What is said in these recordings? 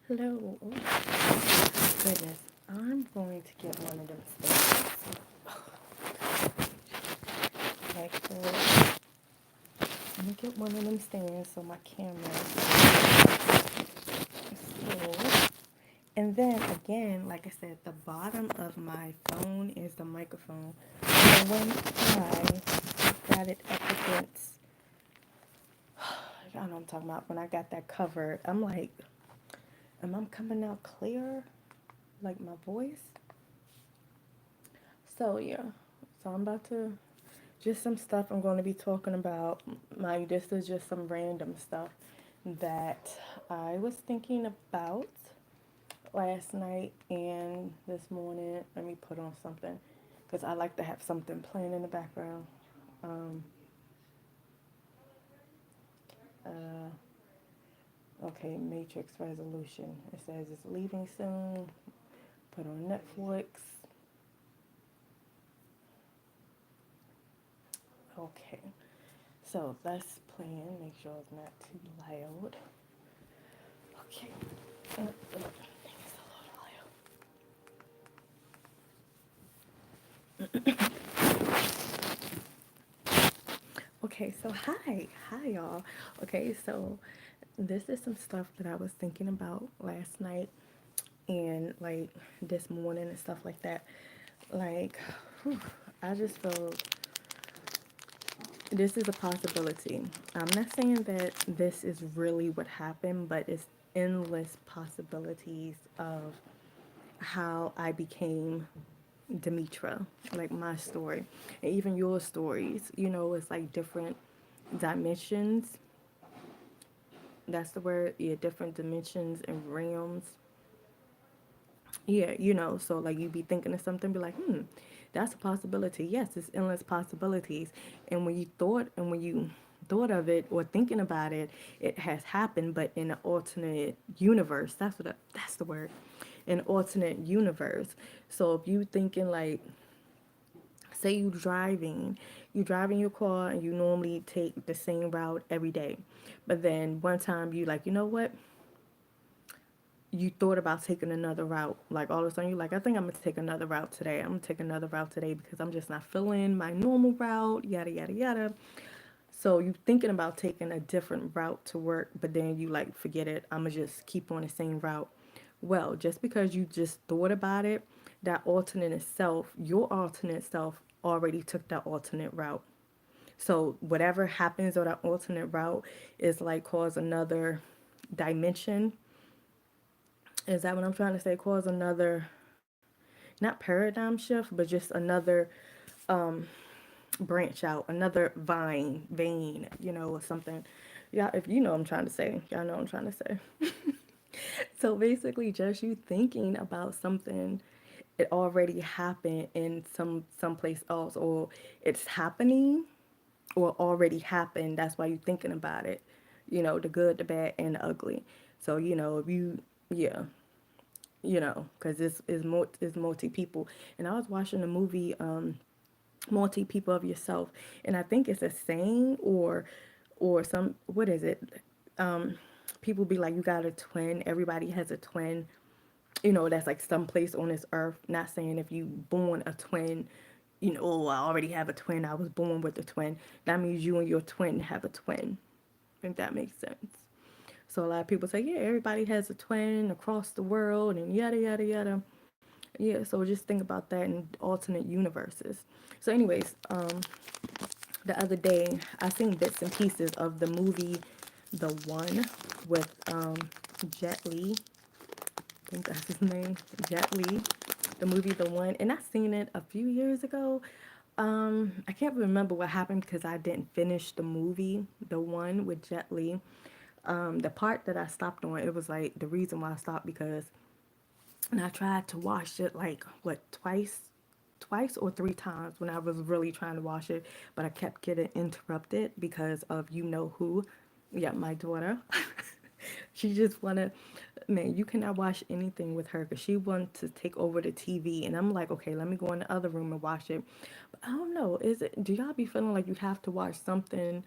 Hello. Oh, goodness. I'm going to get one of them things. Actually, let me get one of them stands so my camera. So, and then again, like I said, the bottom of my phone is the microphone. And when I got it up against, I don't know what I'm talking about. When I got that covered, I'm like, am I coming out clear? Like my voice? So yeah. So I'm about to just some stuff I'm going to be talking about. This is just some random stuff that I was thinking about last night and this morning. Let me put on something because I like to have something playing in the background. Um, uh, okay, Matrix Resolution. It says it's leaving soon. Put on Netflix. Okay, so that's playing. Make sure it's not too loud. Okay. It's a little loud. Okay, so hi y'all. Okay, so this is some stuff that I was thinking about last night and like this morning and stuff like that. Like, whew, I just feel this is a possibility. I'm not saying that this is really what happened, but it's endless possibilities of how I became Demitra, like my story, and even your stories. It's like different dimensions. That's the word. Yeah, different dimensions and realms. Yeah, so like you be thinking of something, be like, that's a possibility. Yes, it's endless possibilities. And when you thought of it or thinking about it, it has happened, but in an alternate universe. That's the word. An alternate universe. So if you thinking like, say you driving your car and you normally take the same route every day, but then one time you like, you know what, you thought about taking another route. Like all of a sudden, you're like, I think I'm gonna take another route today. I'm gonna take another route today because I'm just not feeling my normal route. Yada yada yada. So you thinking about taking a different route to work, but then you like forget it. I'm gonna just keep on the same route. Well, just because you just thought about it, that alternate self, your alternate self, already took that alternate route. So whatever happens on that alternate route is like cause another dimension. Is that what I'm trying to say? Cause another, not paradigm shift, but just another branch out, another vein, or something. Yeah, if you know what I'm trying to say, y'all know what I'm trying to say. So basically, just you thinking about something, it already happened in someplace else, or it's happening, or already happened. That's why you're thinking about it. The good, the bad, and the ugly. So if you, yeah, because it's multi people. And I was watching the movie multi people of yourself, and I think it's a saying or some, what is it? People be like, you got a twin. Everybody has a twin. That's like someplace on this earth. Not saying if you born a twin, oh, I already have a twin. I was born with a twin. That means you and your twin have a twin. I think that makes sense. So a lot of people say, yeah, everybody has a twin across the world and yada yada yada. Yeah, so just think about that in alternate universes. So, anyways, the other day I seen bits and pieces of the movie The One with Jet Li. I think that's his name, Jet Li. The movie The One, and I seen it a few years ago. I can't remember what happened because I didn't finish the movie The One with Jet Li. The part that I stopped on, it was like the reason why I stopped because, and I tried to watch it like what twice or three times when I was really trying to watch it, but I kept getting interrupted because of who. Yeah, my daughter. She just wanna, man, you cannot watch anything with her because she wants to take over the TV, and I'm like, okay, let me go in the other room and watch it. But I don't know, do y'all be feeling like you have to watch something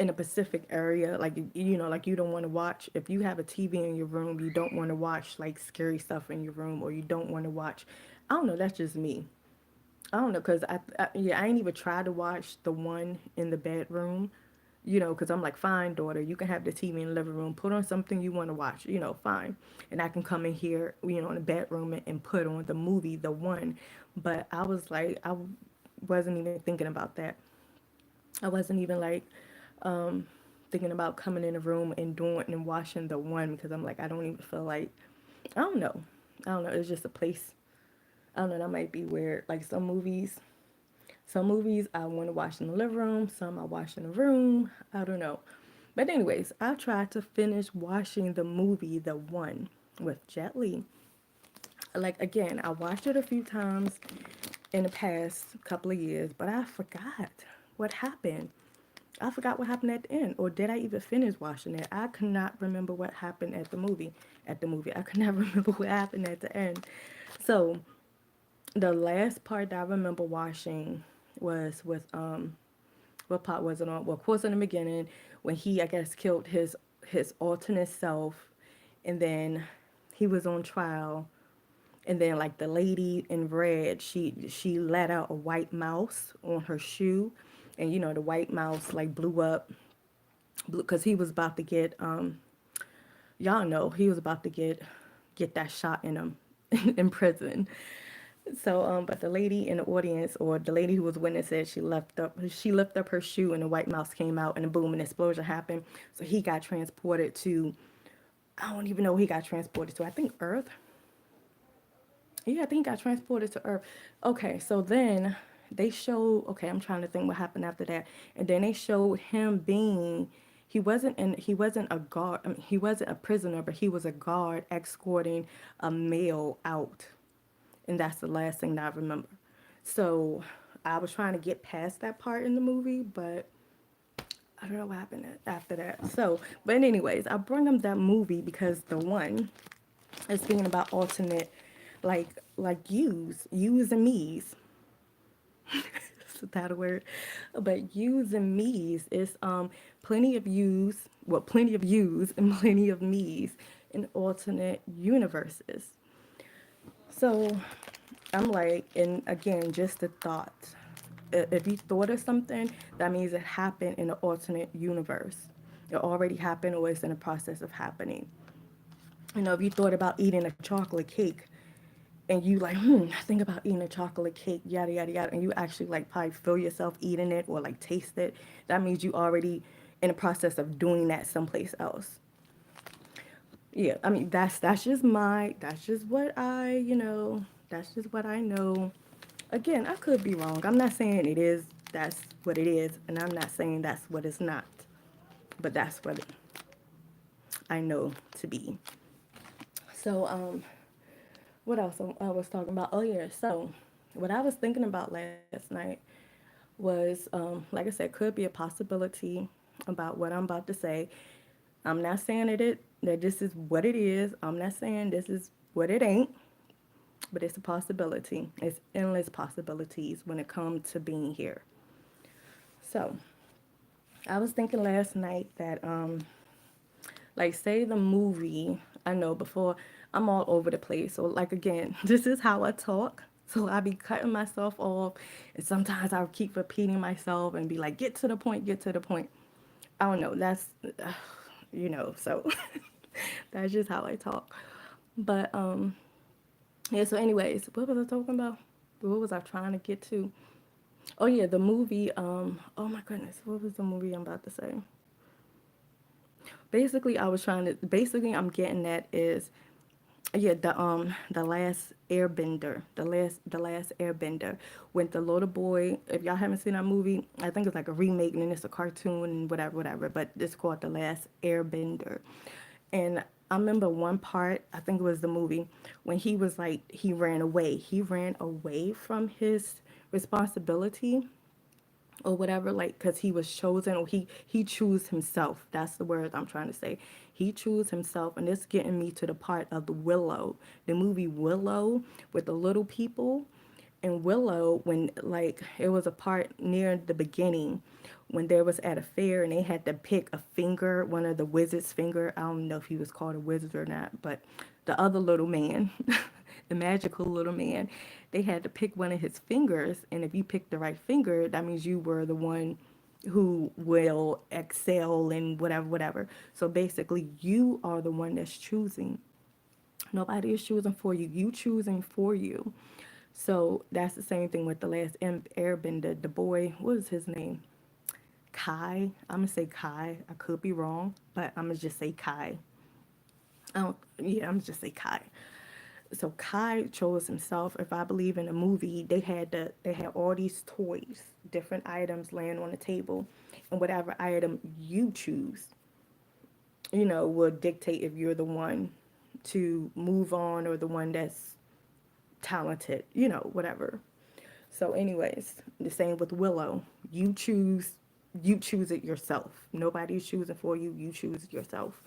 in a specific area, like like you don't want to watch, if you have a TV in your room, you don't want to watch like scary stuff in your room, or you don't want to watch, I don't know, that's just me. I don't know, because I ain't even tried to watch the one in the bedroom, because I'm like, fine, daughter, you can have the TV in the living room, put on something you want to watch, fine. And I can come in here, in the bedroom, and put on the movie, the one. But I was like, wasn't even thinking about that. I wasn't even like thinking about coming in the room and doing and watching the one, because I'm like, I don't even feel like, I don't know. I don't know. It's just a place. I don't know. That might be weird. Like some movies I want to watch in the living room, some I watch in the room. I don't know. But anyways, I tried to finish watching the movie The One with Jet Li. Like again, I watched it a few times in the past couple of years, but I forgot what happened. I forgot what happened at the end, or did I even finish watching it? I could not remember what happened at the movie. I could not remember what happened at the end. So the last part that I remember watching was with what part was it on? Well, of course, in the beginning when he, I guess, killed his alternate self, and then he was on trial, and then like the lady in red, she let out a white mouse on her shoe, and the white mouse like blew up, because he was about to get y'all know he was about to get that shot in him in prison. So, but the lady in the audience, or the lady who was witnessing, she lifted up her shoe, and the white mouse came out, and a boom, an explosion happened. So he got transported to, I don't even know who he got transported to. I think Earth. Yeah, I think he got transported to Earth. Okay, so then they showed. Okay, I'm trying to think what happened after that, and then they showed him being. He wasn't a guard. I mean, he wasn't a prisoner, but he was a guard escorting a male out, and that's the last thing that I remember. So I was trying to get past that part in the movie, but I don't know what happened after that. So, but anyways, I bring up that movie because the one is speaking about alternate, like yous and me's. Is that a word? But yous and me's is plenty of yous, well, plenty of yous and plenty of me's in alternate universes. So I'm like, and again, just the thought. If you thought of something, that means it happened in an alternate universe. It already happened, or it's in the process of happening. If you thought about eating a chocolate cake, and you like, think about eating a chocolate cake, yada yada yada, and you actually like probably feel yourself eating it or like taste it, that means you already in the process of doing that someplace else. Yeah, I mean that's just what that's just what I know. Again, I could be wrong. I'm not saying that's what it is, and I'm not saying that's what it's not, but that's what I know to be. So, what else I was talking about? Oh yeah, so what I was thinking about last night was, like I said, could be a possibility about what I'm about to say. I'm not saying that this is what it is. I'm not saying this is what it ain't, but it's a possibility. It's endless possibilities when it comes to being here. So I was thinking last night that, like, say the movie, I know before I'm all over the place. So, like, again, this is how I talk. So I be cutting myself off, and sometimes I'll keep repeating myself and be like, get to the point, get to the point. I don't know. That's, so that's just how I talk. But, yeah, so, anyways, what was I talking about? What was I trying to get to? Oh, yeah, the movie. Oh, my goodness. What was the movie I'm about to say? Basically, I'm getting at is, yeah, the last airbender, the last airbender, when the little boy, if y'all haven't seen that movie, I think it's like a remake and it's a cartoon and whatever, but it's called The Last Airbender. And I remember one part, I think it was the movie, when he was like, he ran away from his responsibility or whatever, like, because he was chosen, or he chose himself. That's the word I'm trying to say. He chose himself, and it's getting me to the part of the Willow, the movie Willow, with the little people. And Willow, when like it was a part near the beginning when there was at a fair and they had to pick a finger, one of the wizard's finger. I don't know if he was called a wizard or not, but the other little man, the magical little man, they had to pick one of his fingers, and if you picked the right finger, that means you were the one who will excel in whatever, whatever. So basically, you are the one that's choosing. Nobody is choosing for you. You choosing for you. So that's the same thing with the last Airbender. The boy, what is his name? Kai. I'm gonna say Kai. I could be wrong, but I'm gonna just say Kai. I don't, yeah, I'm gonna just say Kai. So Kai chose himself. If I believe in a movie, they had all these toys, different items laying on the table, and whatever item you choose, will dictate if you're the one to move on or the one that's talented, whatever. So, anyways, the same with Willow. You choose you choose it yourself. Nobody's choosing for you, you choose it yourself.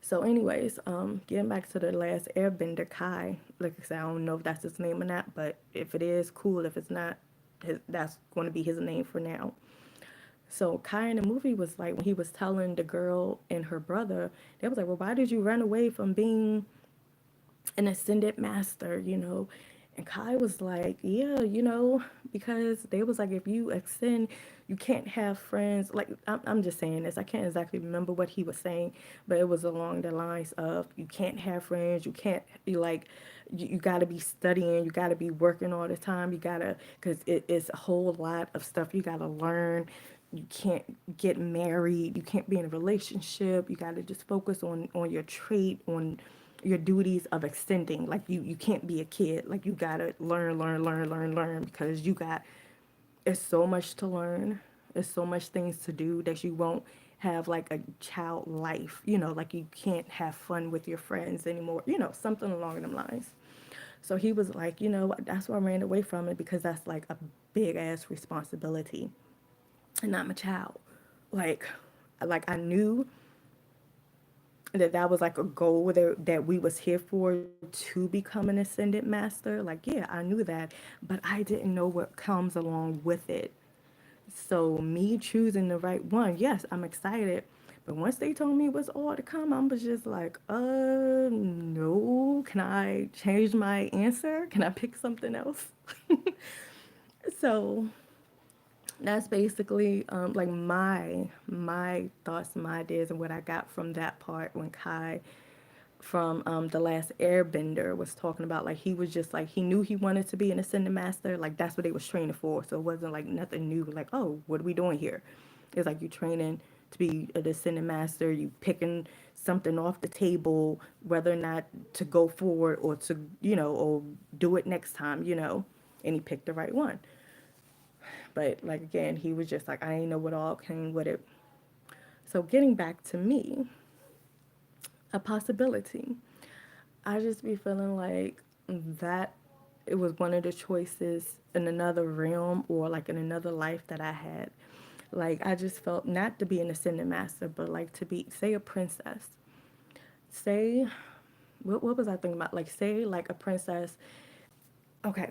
So, anyways, getting back to the last Airbender, Kai. Like I said, I don't know if that's his name or not, but if it is, cool. If it's not, that's going to be his name for now. So Kai in the movie was like when he was telling the girl and her brother, they was like, "Well, why did you run away from being an ascended master?" And Kai was like, "Yeah, because they was like, if you ascend, you can't have friends." Like I'm just saying this. I can't exactly remember what he was saying, but it was along the lines of you can't have friends. You can't you like you got to be studying. You got to be working all the time. You got to because it's a whole lot of stuff you got to learn. You can't get married. You can't be in a relationship. You got to just focus on your trait, on your duties of extending. Like you can't be a kid. Like you gotta learn because you got it's so much to learn. There's so much things to do that you won't have like a child life. Like you can't have fun with your friends anymore. Something along them lines. So he was like, that's why I ran away from it because that's like a big ass responsibility, and I'm a child. Like, like I knew that was like a goal that we was here for to become an ascended master. Like, yeah, I knew that, but I didn't know what comes along with it. So me choosing the right one, yes, I'm excited. But once they told me what's all to come, I was just like, no. Can I change my answer? Can I pick something else? So that's basically like my thoughts, my ideas, and what I got from that part when Kai from the last Airbender was talking about like he was just like he knew he wanted to be an ascended master, like that's what they was training for. So it wasn't like nothing new. Like, oh, what are we doing here? It's like you training to be a descendant master. You picking something off the table, whether or not to go forward or to or do it next time. And he picked the right one. But like again, he was just like I ain't know what all came with it. So getting back to me, a possibility. I just be feeling like that it was one of the choices in another realm or like in another life that I had. Like I just felt not to be an ascendant master, but like to be say a princess. Say what was I thinking about? Like say like a princess. Okay,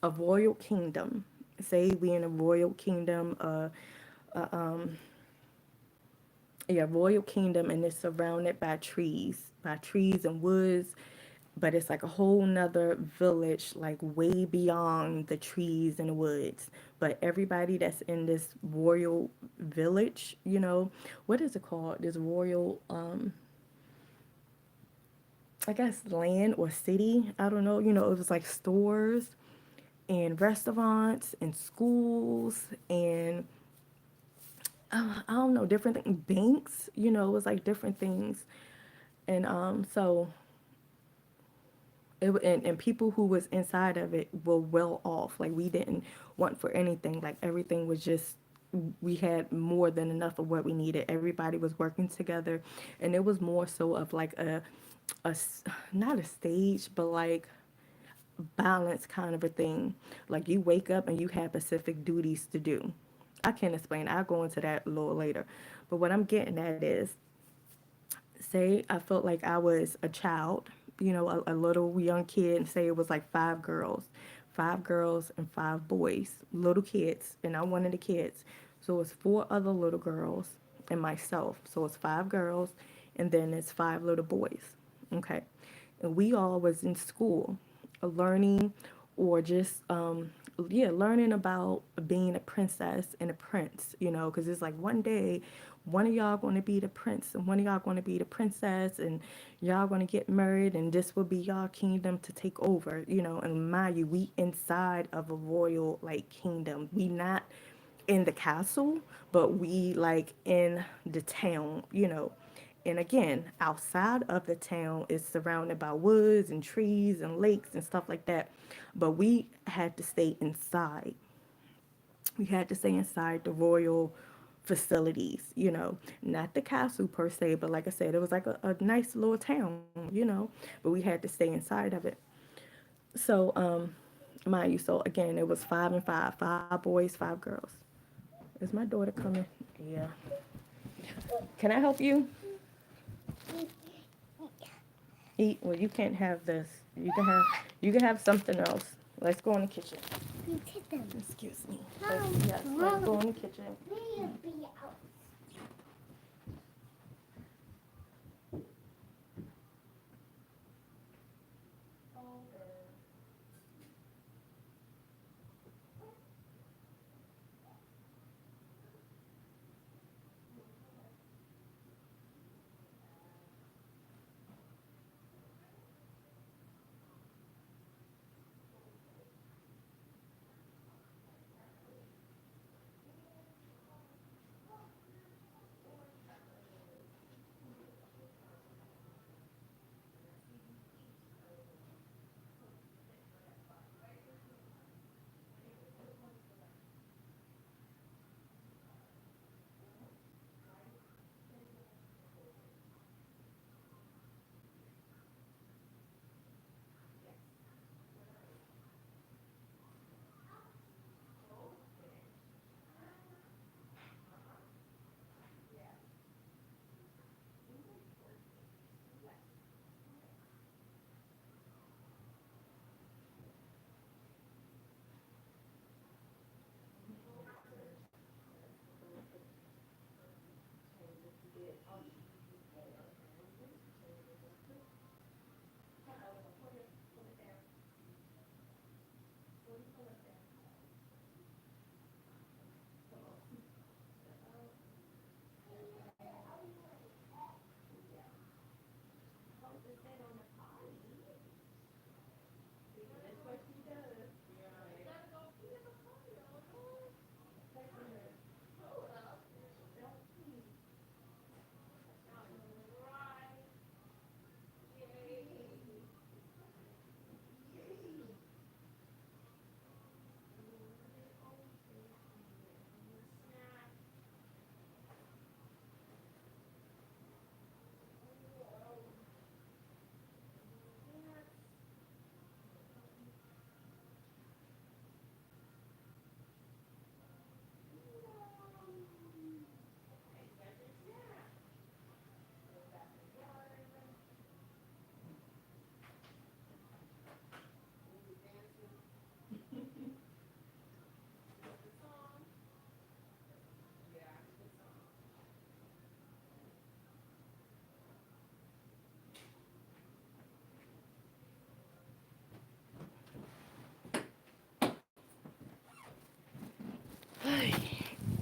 a royal kingdom. Say we in a royal kingdom. Yeah, royal kingdom, and it's surrounded by trees and woods, but it's like a whole nother village, like way beyond the trees and the woods. But everybody that's in this royal village, what is it called? This royal, I guess land or city. I don't know. It was like stores and restaurants and schools and I don't know, different things, banks. It was like different things, and so and people who was inside of it were well off. Like we didn't want for anything. Like everything was just we had more than enough of what we needed. Everybody was working together, and it was more so of like not a stage, but like balance kind of a thing. Like you wake up and you have specific duties to do. I can't explain. I'll go into that a little later. But what I'm getting at is say I felt like I was a child a little young kid, and say it was like five girls and five boys, little kids, and I'm one of the kids. So it's four other little girls and myself. So it's five girls, and then it's five little boys. Okay, and we all was in school, learning, or just yeah, learning about being a princess and a prince. Because it's like one day, one of y'all going to be the prince, and one of y'all going to be the princess, and y'all going to get married, and this will be y'all kingdom to take over. And mind you, we inside of a royal like kingdom. We not in the castle, but we like in the town. And again, outside of the town is surrounded by woods and trees and lakes and stuff like that. But we had to stay inside. We had to stay inside the royal facilities. Not the castle per se, but like I said, it was like a nice little town. But we had to stay inside of it. So, mind you, so again, it was five and five boys, five girls. Is my daughter coming? Yeah. Can I help you eat? Well, you can't have this. You can have something else. Let's go in the kitchen. Excuse me. Let's go in the kitchen.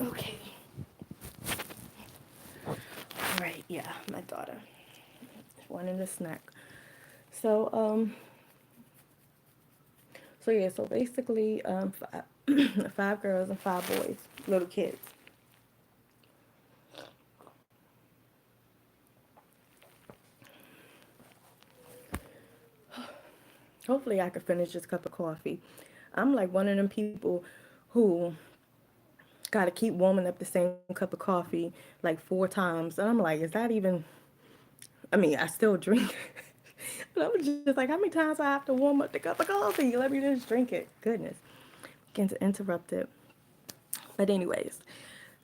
Okay. All right. Yeah, my daughter wanted a snack. So yeah. So basically, five girls and five boys, little kids. Hopefully, I could finish this cup of coffee. I'm like one of them people who got to keep warming up the same cup of coffee like four times, and I'm like, is that even? I mean, I still drink, but I'm just like, how many times I have to warm up the cup of coffee? Let me just drink it. Goodness, getting to interrupt it. But anyways,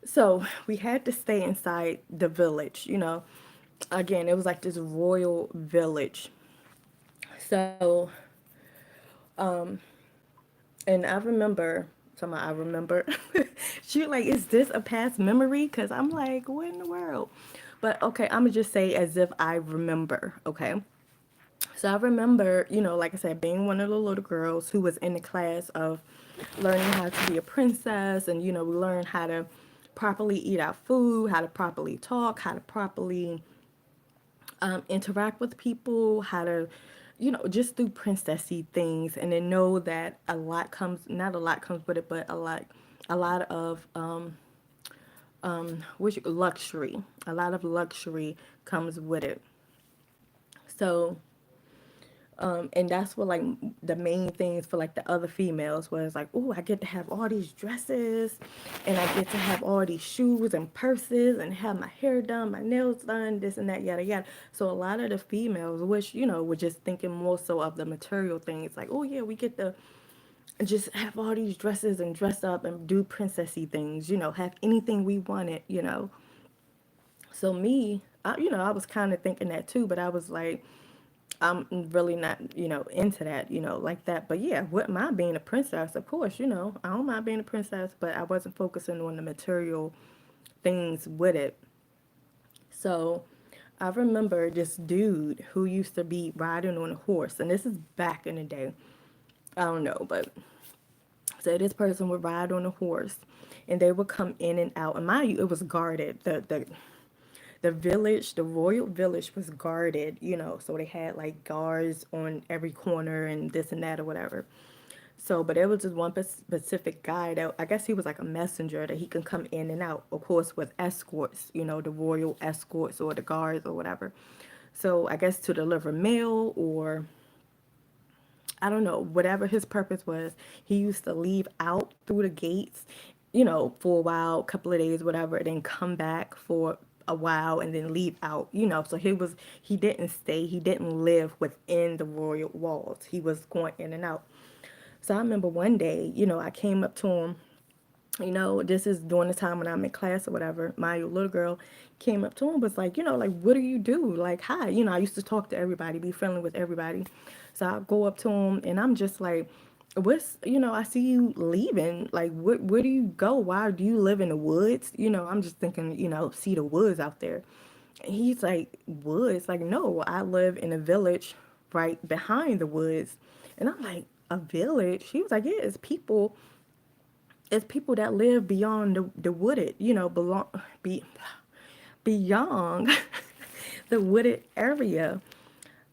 so we had to stay inside the village. Again, it was like this royal village. So, and I remember, somehow I remember, she like, is this a past memory? Because I'm like, what in the world? But okay, I'm gonna just say as if I remember, okay? So I remember, like I said, being one of the little girls who was in the class of learning how to be a princess, and we learned how to properly eat our food, how to properly talk, how to properly interact with people, how to, just do princessy things, and then know that a lot comes, not a lot comes with it, but a lot of which luxury, a lot of luxury comes with it. So and that's what like the main things for like the other females was like, oh, I get to have all these dresses, and I get to have all these shoes and purses, and have my hair done, my nails done, this and that, yada yada. So a lot of the females, which were just thinking more so of the material things, like, oh yeah, we get to just have all these dresses and dress up and do princessy things, have anything we wanted. So me, I was kind of thinking that too, but I was like, I'm really not, into that, like that. But yeah, what mind being a princess? Of course, I don't mind being a princess, but I wasn't focusing on the material things with it. So I remember this dude who used to be riding on a horse, and this is back in the day. I don't know, but so this person would ride on a horse, and they would come in and out. And mind you, it was guarded. The village, the royal village was guarded, so they had like guards on every corner and this and that or whatever. So, but there was just one specific guy that I guess he was like a messenger that he can come in and out, of course, with escorts, the royal escorts or the guards or whatever. So, I guess to deliver mail or I don't know, whatever his purpose was, he used to leave out through the gates, for a while, a couple of days, whatever, and then come back for a while and then leave out. So he didn't stay, he didn't live within the royal walls. He was going in and out. So I remember one day, I came up to him, this is during the time when I'm in class or whatever. My little girl came up to him, was like, like, what do you do? Like, hi. I used to talk to everybody, be friendly with everybody. So I go up to him and I'm just like, I see you leaving. Like, where do you go? Why do you live in the woods? I'm just thinking, see the woods out there. And he's like, woods? Like, no, I live in a village right behind the woods. And I'm like, a village? He was like, yeah, it's people that live beyond the wooded, beyond the wooded area.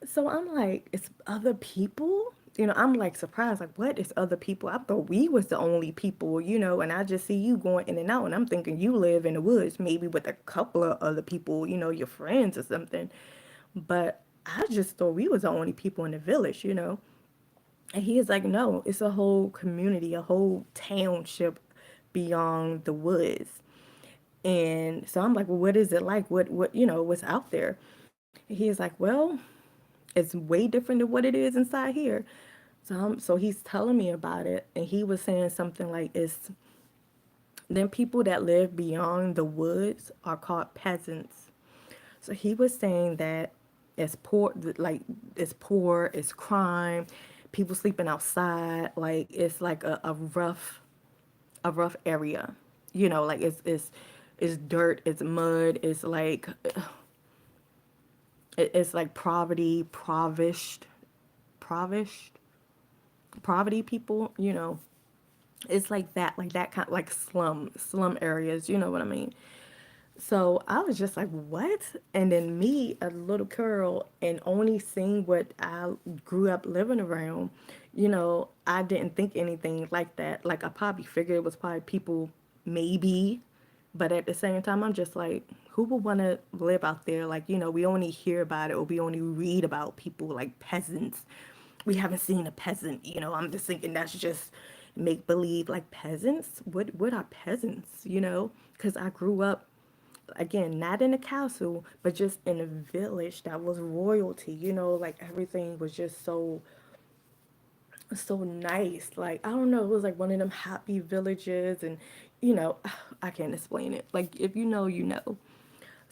So I'm like, it's other people? I'm like surprised, like, what is other people? I thought we was the only people, and I just see you going in and out, and I'm thinking you live in the woods, maybe with a couple of other people, your friends or something. But I just thought we was the only people in the village. And he is like, no, it's a whole community, a whole township beyond the woods. And so I'm like, well, what is it like? What's out there? And he is like, well, it's way different than what it is inside here. So he's telling me about it, and he was saying something like, it's then people that live beyond the woods are called peasants. So he was saying that it's poor, like it's poor, it's crime, people sleeping outside, like it's like a rough area. Like it's dirt, it's mud, it's like provished, poverty people. It's like that kind, like slum areas. You know what I mean? So I was just like, what? And then me, a little girl, and only seeing what I grew up living around, I didn't think anything like that. Like, I probably figured it was probably people, maybe. But at the same time, I'm just like, who would want to live out there? Like, we only hear about it, or we only read about people like peasants. We haven't seen a peasant. I'm just thinking that's just make believe. Like, peasants? What are peasants? Because I grew up, again, not in a castle, but just in a village that was royalty. Like, everything was just so nice. Like, I don't know, it was like one of them happy villages, and you know I can't explain it. Like, if you know, you know.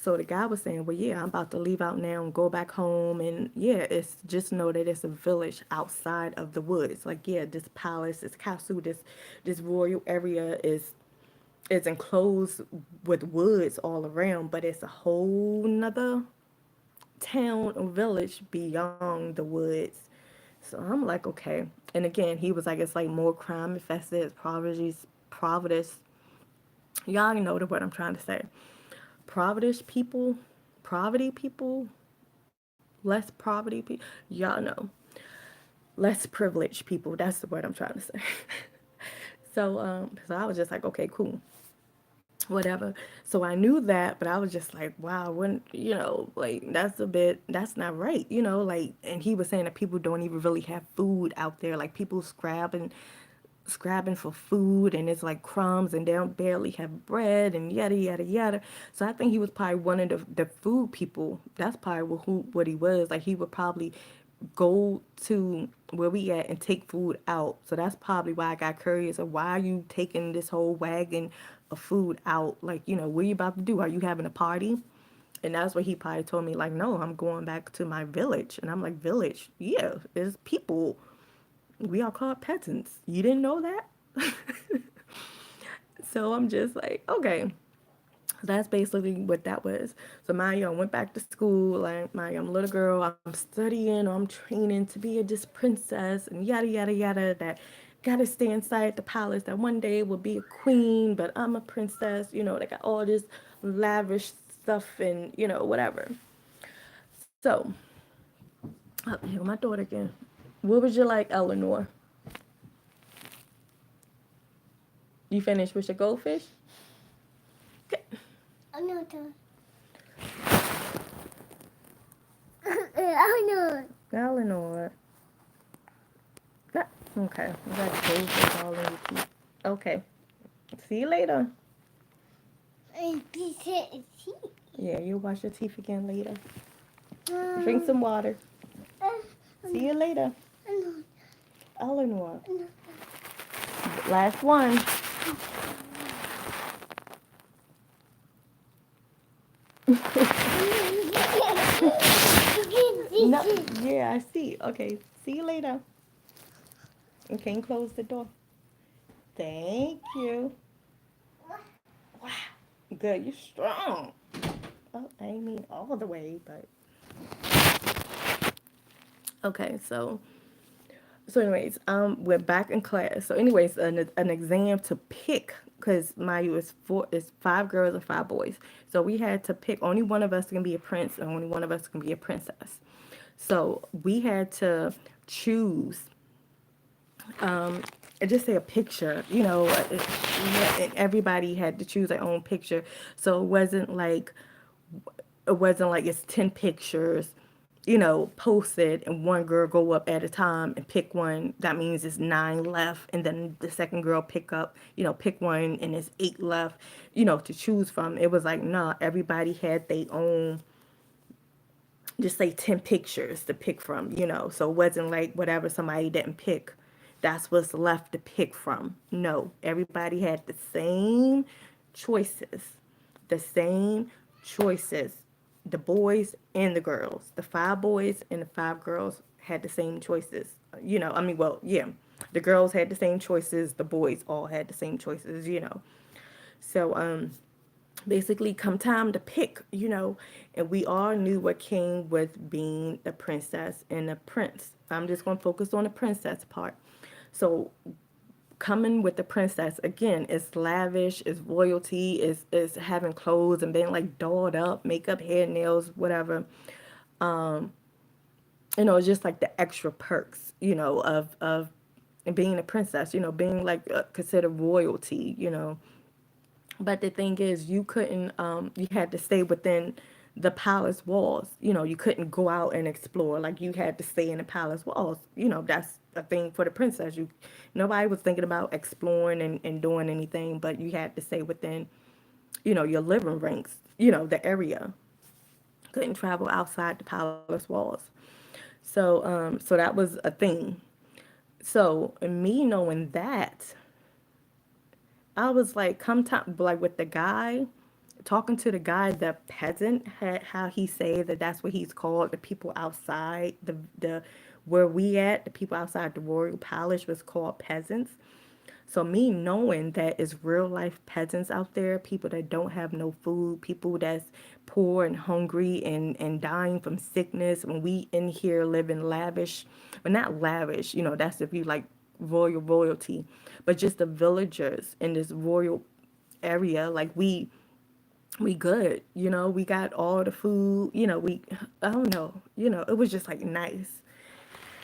So the guy was saying, well, yeah, I'm about to leave out now and go back home. And yeah, it's just know that it's a village outside of the woods. Like, yeah, this palace, this castle, this royal area is enclosed with woods all around, but it's a whole nother town or village beyond the woods. So I'm like, okay. And again, he was like, it's like more crime infested, Providence. Y'all know what I'm trying to say. Providence people, poverty people, less poverty people. Y'all know, less privileged people. That's the word I'm trying to say. So I was just like, okay, cool, whatever. So I knew that, but I was just like, wow, when like that's not right, like. And he was saying that people don't even really have food out there, like people scrabbing for food, and it's like crumbs, and they don't barely have bread, and yada yada yada. So I think he was probably one of the food people. That's probably what he was. Like he would probably go to where we at and take food out. So that's probably why I got curious of why are you taking this whole wagon of food out? Like, what are you about to do? Are you having a party? And that's what he probably told me, like, no, I'm going back to my village. And I'm like, village? Yeah, there's people. We are called peasants. You didn't know that? So I'm just like, okay. That's basically what that was. So my went back to school, like my little girl, I'm studying, or I'm training to be a this princess, and yada yada yada. That gotta stay inside the palace. That one day will be a queen, but I'm a princess. They got all this lavish stuff and whatever. So, oh, here my daughter again. What would you like, Eleanor? You finished with your goldfish? Okay. Oh no. Oh no. Eleanor. Okay. I got goldfish all in your teeth. Okay. See you later. Yeah, you'll wash your teeth again later. Drink some water. See you later. Eleanor. Last one. No, yeah, I see. Okay, see you later. Okay, and close the door. Thank you. Wow, good. You're strong. Oh, I mean all the way, but okay. So anyways, we're back in class. So anyways, an exam to pick, because my is five girls and five boys. So we had to pick, only one of us can be a prince and only one of us can be a princess. So we had to choose, and just say a picture, and everybody had to choose their own picture. So it wasn't like it's 10 pictures, posted, and one girl go up at a time and pick one. That means it's nine left, and then the second girl pick one, and it's eight left, to choose from. It was like, nah, everybody had their own, just say 10 pictures to pick from, so it wasn't like whatever somebody didn't pick, that's what's left to pick from. No, everybody had the same choices. The boys and the girls, the five boys and the five girls had the same choices. I mean, well, yeah, the girls had the same choices, the boys all had the same choices. So basically, come time to pick, and we all knew what came with being a princess and a prince. I'm just going to focus on the princess part. So coming with the princess, again, is lavish, is royalty, is having clothes and being like dolled up, makeup, hair, nails, whatever. Just like the extra perks, of being a princess, being like considered royalty. But the thing is, you couldn't, you had to stay within the palace walls. You couldn't go out and explore. Like, you had to stay in the palace walls. That's a thing for the princess. Nobody was thinking about exploring and doing anything, but you had to stay within, your living rings, the area. Couldn't travel outside the palace walls. So that was a thing. So me knowing that, I was like, come time, like with the guy talking to the guy, the peasant, had how he said that that's what he's called. The people outside the where we at, the people outside the royal palace was called peasants. So me knowing that it's real life peasants out there, people that don't have no food, people that's poor and hungry and dying from sickness, when we in here living lavish, but not lavish, that's if you like royalty, but just the villagers in this royal area, like we good, we got all the food, we I don't know, it was just like nice.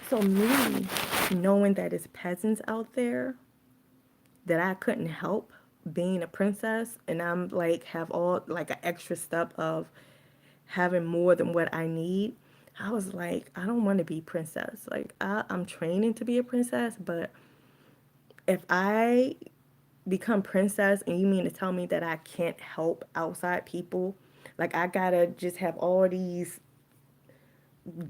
So me knowing that it's peasants out there, that I couldn't help being a princess, and I'm like have all like an extra step of having more than what I need. I was like, I don't want to be princess. Like I'm training to be a princess, but if I become princess and you mean to tell me that I can't help outside people, like I gotta just have all these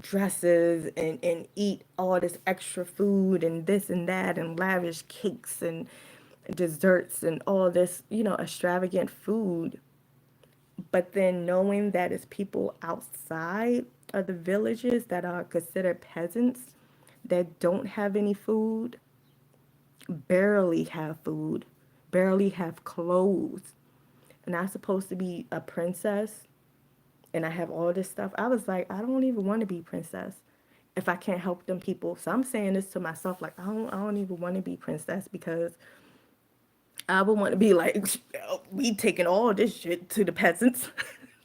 dresses and eat all this extra food and this and that and lavish cakes and desserts and all this, extravagant food. But then knowing that it's people outside of the villages that are considered peasants that don't have any food, barely have food, barely have clothes. And I'm supposed to be a princess and I have all this stuff. I was like, I don't even want to be princess if I can't help them people. So I'm saying this to myself, like I don't even want to be princess because I would want to be like, we taking all this shit to the peasants.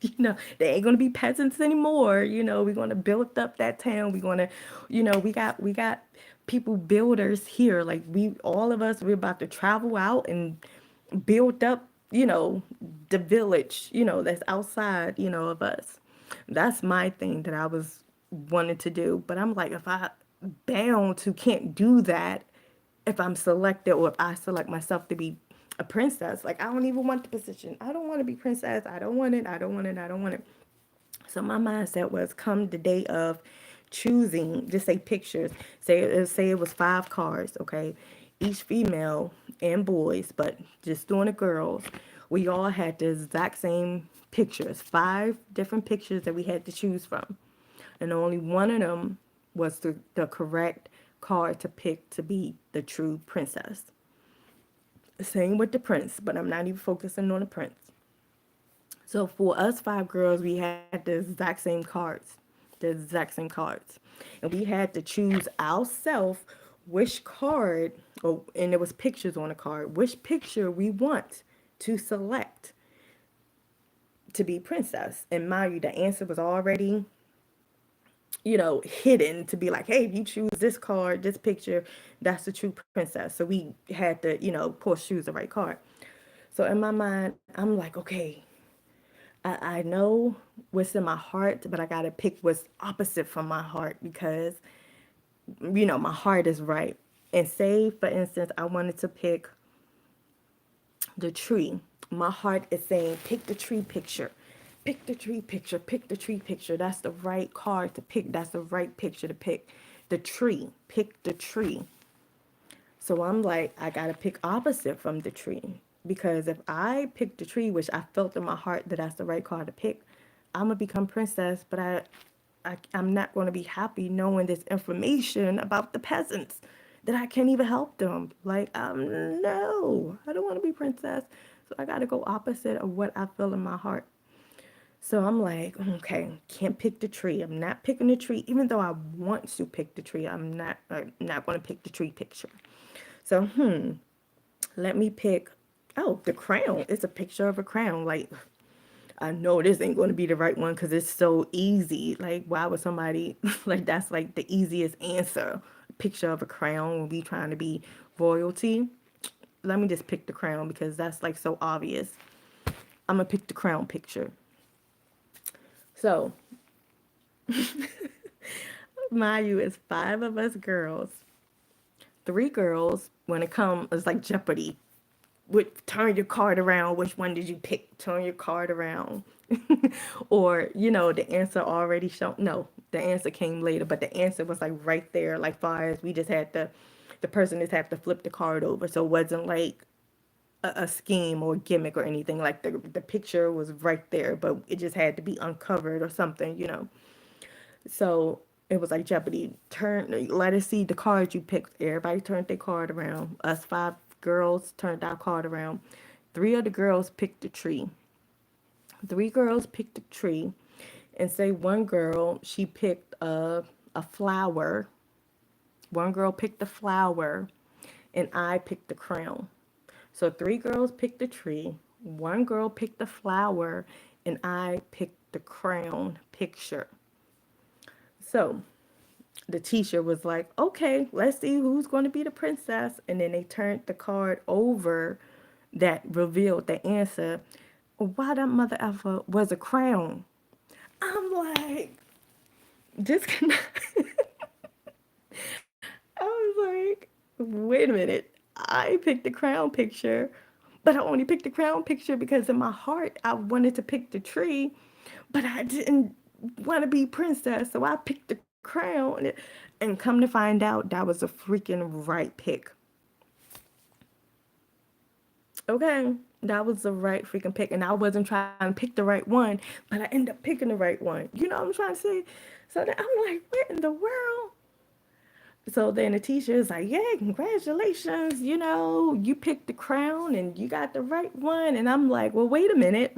They ain't gonna be peasants anymore. We're gonna build up that town. We're gonna, we got people builders here. Like all of us, we're about to travel out and build up, the village, that's outside, of us. That's my thing that I was wanting to do. But I'm like, if I bound to can't do that, if I'm selected or if I select myself to be a princess, like I don't even want the position. I don't want to be princess. I don't want it. I don't want it. I don't want it. So my mindset was come the day of choosing, just say pictures. Say it was 5 cards, okay? Each female and boys, but just doing the girls, we all had the exact same pictures, 5 different pictures that we had to choose from. And only one of them was the correct card to pick to be the true princess. Same with the prince, but I'm not even focusing on the prince. So for us 5 girls, we had the exact same cards, the exact same cards, and we had to choose ourselves which card, and there was pictures on the card, which picture we want to select to be princess. And mind you, the answer was already, hidden to be like, hey, if you choose this card, this picture, that's the true princess. So we had to, of course, choose the right card. So in my mind, I'm like, okay, I know what's in my heart, but I gotta pick what's opposite from my heart because, my heart is right. And say, for instance, I wanted to pick the tree. My heart is saying, pick the tree picture. Pick the tree picture. Pick the tree picture. That's the right card to pick. That's the right picture to pick. The tree. Pick the tree. So I'm like, I gotta pick opposite from the tree. Because if I pick the tree, which I felt in my heart that that's the right card to pick, I'm gonna become princess, but I'm not gonna be happy knowing this information about the peasants that I can't even help them. Like, no, I don't want to be princess. So I gotta go opposite of what I feel in my heart. So I'm like, okay, can't pick the tree. I'm not picking the tree, even though I want to pick the tree. I'm not going to pick the tree picture. So, let me pick. Oh, the crown. It's a picture of a crown. Like, I know this ain't going to be the right one because it's so easy. Like, why would somebody like that's like the easiest answer? Picture of a crown when we trying to be royalty. Let me just pick the crown because that's like so obvious. I'm gonna pick the crown picture. So, mind you, it's 5 of us girls. 3 girls, when it comes, it's like Jeopardy. Turn your card around. Which one did you pick? Turn your card around. Or, the answer already shown. No, the answer came later, but the answer was like right there. Like far as we just had the person just had to flip the card over. So it wasn't like a scheme or gimmick or anything. Like the picture was right there, but it just had to be uncovered or something, you know. So it was like Jeopardy. Let us see the cards you picked. Everybody turned their card around. Us five girls turned our card around. Three of the girls picked the tree. Three girls picked a tree, and say one girl she picked a flower. One girl picked the flower, and I picked the crown. So three girls picked the tree, one girl picked the flower, and I picked the crown picture. So the teacher was like, okay, let's see who's going to be the princess. And then they turned the card over that revealed the answer. Why that mother effer was a crown. I'm like, this can I was like, wait a minute. I picked the crown picture, but I only picked the crown picture because in my heart I wanted to pick the tree, but I didn't want to be princess, so I picked the crown. And come to find out, that was a freaking right pick. Okay, that was the right freaking pick, and I wasn't trying to pick the right one, but I ended up picking the right one. You know what I'm trying to say? So then I'm like, what in the world? So then the teacher is like, yeah, congratulations, you know, you picked the crown and you got the right one. And I'm like, well, wait a minute.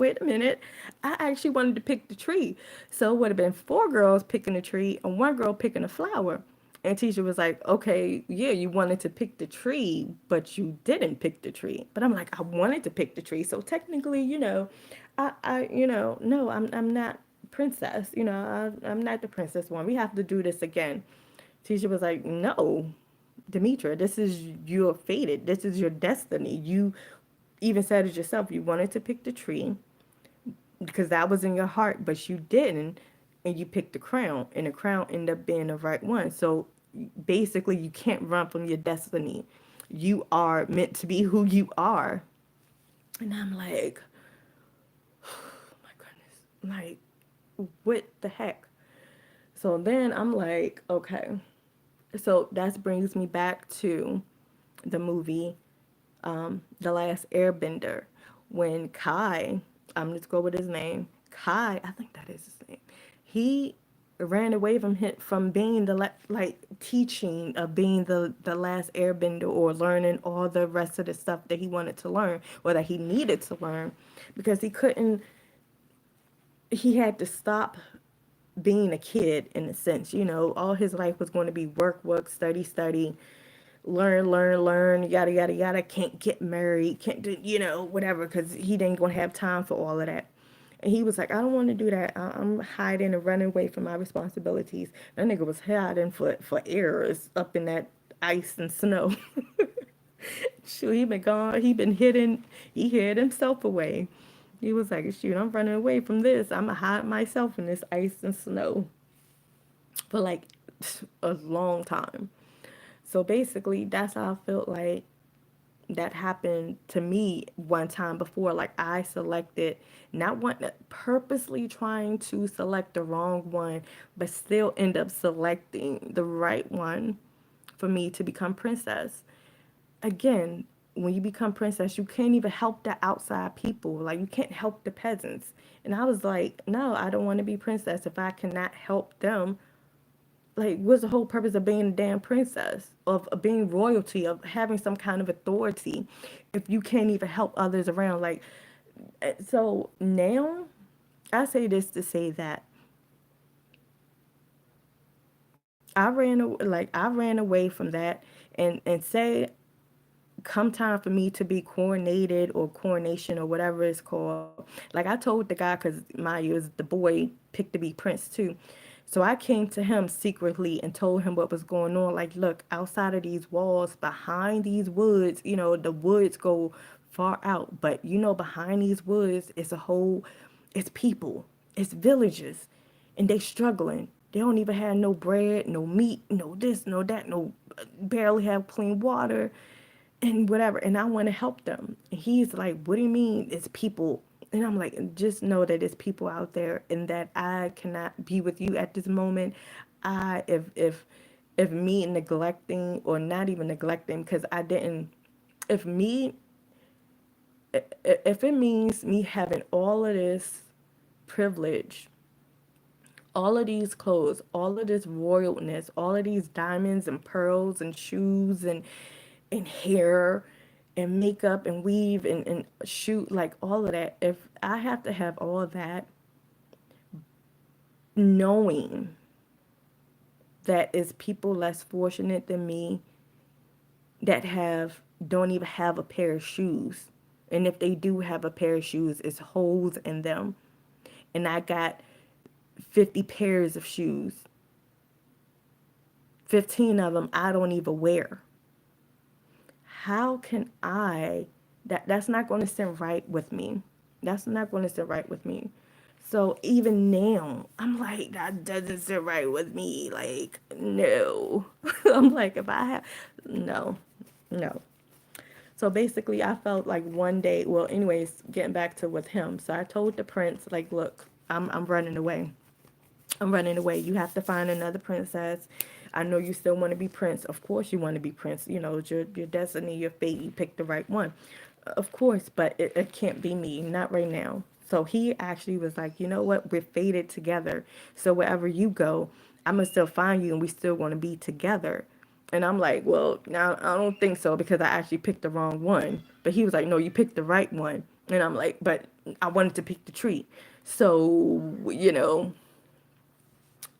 I actually wanted to pick the tree. So it would have been four girls picking the tree and one girl picking a flower. And teacher was like, okay, yeah, you wanted to pick the tree, but you didn't pick the tree. But I'm like, I wanted to pick the tree. So technically, you know, no, I'm not princess. You know, I'm not the princess one. We have to do this again. Teacher was like, no, Demitra, this is you're fated. This is your destiny. You even said it yourself. You wanted to pick the tree because that was in your heart, but you didn't, and you picked the crown, and the crown ended up being the right one. So basically, you can't run from your destiny. You are meant to be who you are. And I'm like, oh my goodness, like, what the heck? So then I'm like, okay. So that brings me back to the movie The Last Airbender, when Kai, I'm just go with his name, Kai, I think that is his name. He ran away from being like teaching of being the last airbender or learning all the rest of the stuff that he wanted to learn or that he needed to learn because he couldn't he had to stop being a kid in a sense. You know, all his life was going to be work, work, study, study, learn, yada, yada, yada. Can't get married, can't do, you know, whatever, because he didn't going to have time for all of that. And he was like, I don't want to do that. I'm hiding and running away from my responsibilities. That nigga was hiding for errors up in that ice and snow. Shoot, he been gone. He been hidden. He hid himself away. He was like, shoot, I'm running away from this. I'm going to hide myself in this ice and snow for like a long time. So basically, that's how I felt like that happened to me one time before. Like I selected, not one, purposely trying to select the wrong one, but still end up selecting the right one for me to become princess. Again, when you become princess, you can't even help the outside people. Like you can't help the peasants. And I was like, no, I don't want to be princess if I cannot help them. Like, what's the whole purpose of being a damn princess, of being royalty, of having some kind of authority, if you can't even help others around? Like, so now, I say this to say that I ran away from that, and say come time for me to be coronated or coronation or whatever it's called. Like I told the guy, because my years the boy picked to be prince too. So I came to him secretly and told him what was going on. Like, look, outside of these walls, behind these woods, you know, the woods go far out, but you know, behind these woods, it's people, it's villages, and they struggling. They don't even have no bread, no meat, no this, no that, no barely have clean water and whatever. And I want to help them. And he's like, what do you mean it's people? And I'm like, just know that it's people out there and that I cannot be with you at this moment. I if me neglecting or not even neglecting because I didn't if me If it means me having all of this privilege, all of these clothes, all of this royalness, all of these diamonds and pearls and shoes and hair and makeup and weave and shoot, like all of that, if I have to have all of that, knowing that is people less fortunate than me that have don't even have a pair of shoes. And if they do have a pair of shoes, it's holes in them. And I got 50 pairs of shoes. 15 of them I don't even wear. How can that's not going to sit right with me. That's not going to sit right with me. So even now, I'm like, that doesn't sit right with me. Like, no. I'm like, if I have, no, no. So basically, I felt like one day, well, anyways, getting back to with him. So I told the prince, like, look, I'm running away. I'm running away. You have to find another princess. I know you still want to be prince. Of course you want to be prince. You know, it's your destiny, your fate. You picked the right one. Of course, but it can't be me. Not right now. So he actually was like, you know what? We're fated together. So wherever you go, I'm going to still find you and we still want to be together. And I'm like, well, now I don't think so because I actually picked the wrong one. But he was like, no, you picked the right one. And I'm like, but I wanted to pick the tree. So,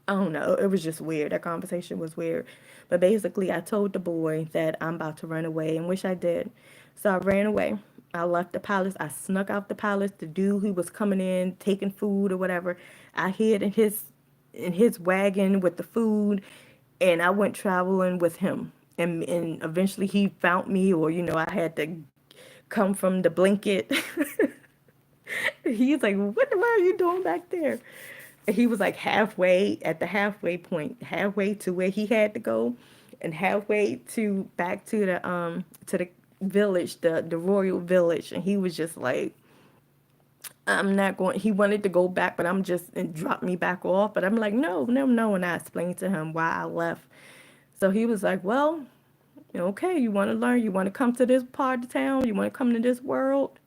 I don't know. It was just weird. That conversation was weird. But basically, I told the boy that I'm about to run away and wish I did. So I ran away. I left the palace. I snuck out the palace. The dude who was coming in, taking food or whatever, I hid in his wagon with the food, and I went traveling with him. And eventually he found me, or I had to come from the blanket. He's like, what the hell are you doing back there? And he was like halfway at the halfway point, halfway to where he had to go, and halfway to back to the village, the royal village. And he was just like, I'm not going. He wanted to go back, but I'm just and drop me back off. But I'm like, no, no, no. And I explained to him why I left. So he was like, well, okay, you want to learn, you want to come to this part of town, you want to come to this world.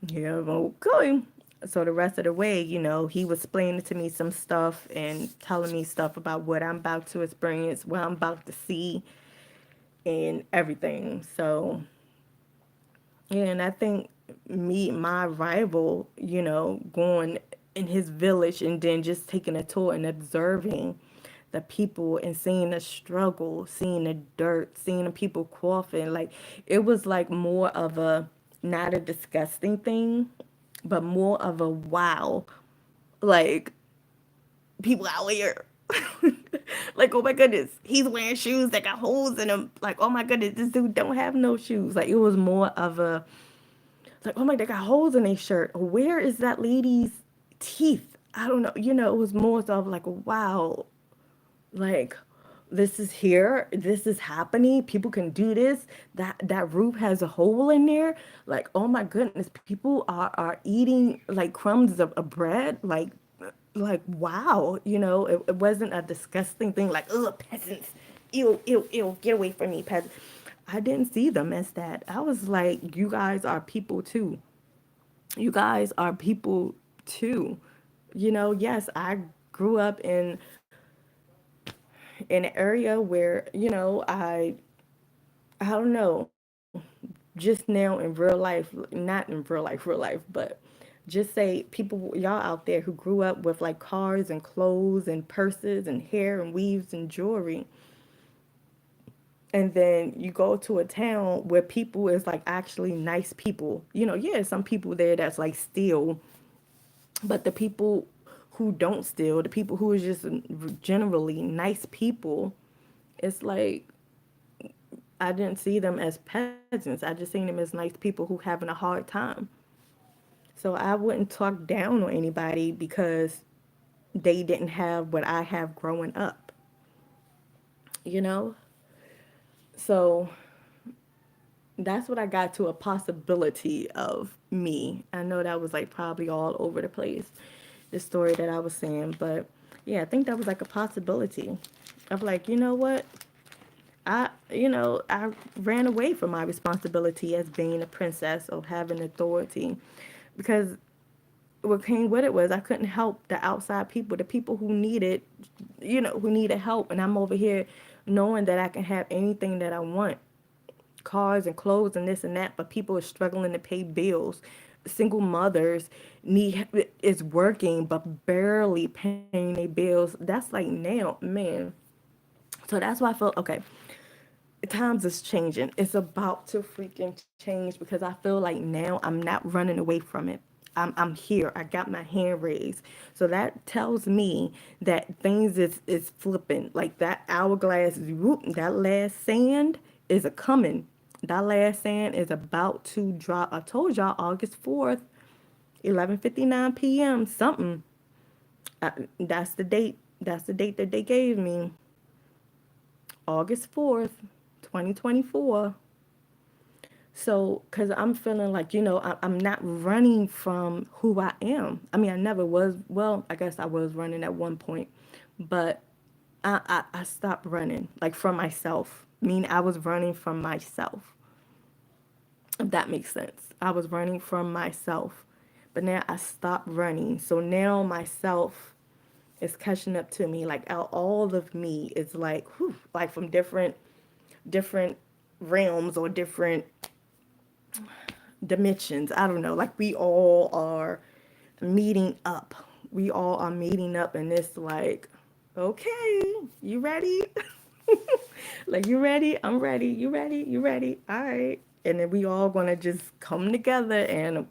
Yeah, okay. So the rest of the way, he was explaining to me some stuff and telling me stuff about what I'm about to experience, what I'm about to see, and everything. So, yeah, and I think my rival, going in his village and then just taking a tour and observing the people and seeing the struggle, seeing the dirt, seeing the people coughing. Like, it was like more of a, not a disgusting thing, but more of a wow. Like, people out here. Like, oh my goodness, he's wearing shoes that got holes in them. Like, oh my goodness, this dude don't have no shoes. Like, it was more of a, like, oh my, they got holes in their shirt. Where is that lady's teeth? I don't know. It was more so of like, wow, like, this is here, this is happening, people can do this, that roof has a hole in there. Like, oh my goodness, people are eating like crumbs of bread. Like, wow, it wasn't a disgusting thing like, oh, peasants, ew, ew, ew, get away from me, peasants. I didn't see them as that. I was like, you guys are people too. You guys are people too. Yes, I grew up in an area where, I don't know, just now in real life, not in real life, but just say people, y'all out there who grew up with like cars and clothes and purses and hair and weaves and jewelry. And then you go to a town where people is like actually nice people. Yeah, some people there that's like steal, but the people who don't steal, the people who is just generally nice people, it's like I didn't see them as peasants. I just seen them as nice people who having a hard time. So I wouldn't talk down on anybody because they didn't have what I have growing up, you know? So that's what I got to a possibility of me. I know that was like probably all over the place, the story that I was saying, but yeah, I think that was like a possibility of like, you know what? I ran away from my responsibility as being a princess or having authority because what came with it was I couldn't help the outside people, the people who needed help. And I'm over here knowing that I can have anything that I want, cars and clothes and this and that, but people are struggling to pay bills. Single mothers need is working but barely paying their bills. That's like now, man. So that's why I feel okay. Times is changing. It's about to freaking change because I feel like now I'm not running away from it. I'm here. I got my hand raised. So that tells me that things is flipping. Like that hourglass is whoop, that last sand is a coming. That last sand is about to drop. I told y'all August 4th, 11:59 p.m. something. That's the date. That's the date that they gave me. August 4th, 2024. So, because I'm feeling like, I'm not running from who I am. I mean, I never was. Well, I guess I was running at one point, but I stopped running, like from myself. I mean, I was running from myself, if that makes sense. I was running from myself, but now I stopped running. So now myself is catching up to me. Like, all of me is like, whew, like from different realms or different dimensions. I don't know. Like we all are meeting up. We all are meeting up, and it's like, okay, you ready? Like, you ready? I'm ready. You ready? You ready? All right. And then we all gonna just come together and